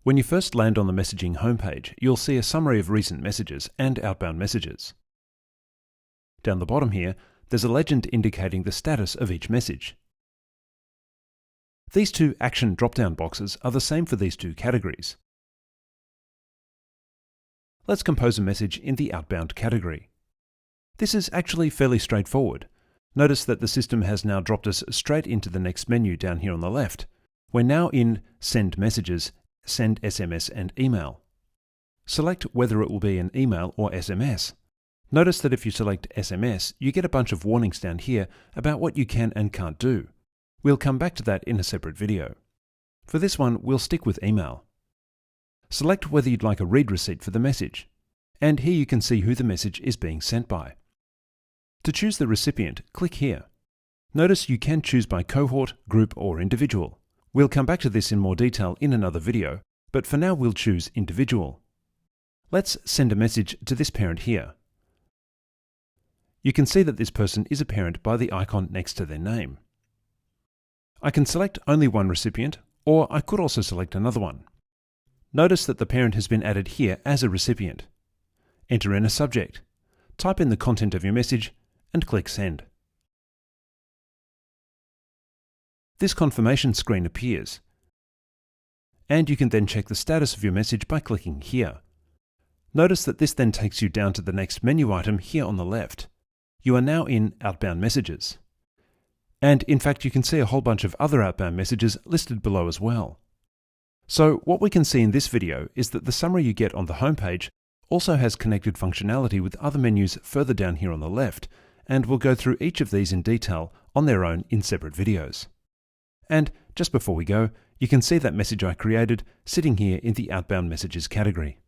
When you first land on the messaging homepage, you'll see a summary of recent messages and outbound messages. Down the bottom here, there's a legend indicating the status of each message. These two action drop-down boxes are the same for these two categories. Let's compose a message in the outbound category. This is actually fairly straightforward. Notice that the system has now dropped us straight into the next menu down here on the left. We're now in Send Messages, Send SMS and Email. Select whether it will be an email or SMS. Notice that if you select SMS, you get a bunch of warnings down here about what you can and can't do. We'll come back to that in a separate video. For this one, we'll stick with email. Select whether you'd like a read receipt for the message. And here you can see who the message is being sent by. To choose the recipient, click here. Notice you can choose by cohort, group or individual. We'll come back to this in more detail in another video, but for now we'll choose individual. Let's send a message to this parent here. You can see that this person is a parent by the icon next to their name. I can select only one recipient, or I could also select another one. Notice that the parent has been added here as a recipient. Enter in a subject, type in the content of your message, and click Send. This confirmation screen appears, and you can then check the status of your message by clicking here. Notice that this then takes you down to the next menu item here on the left. You are now in Outbound Messages. And in fact, you can see a whole bunch of other outbound messages listed below as well. So what we can see in this video is that the summary you get on the homepage also has connected functionality with other menus further down here on the left, and we'll go through each of these in detail on their own in separate videos. And just before we go, you can see that message I created sitting here in the Outbound Messages category.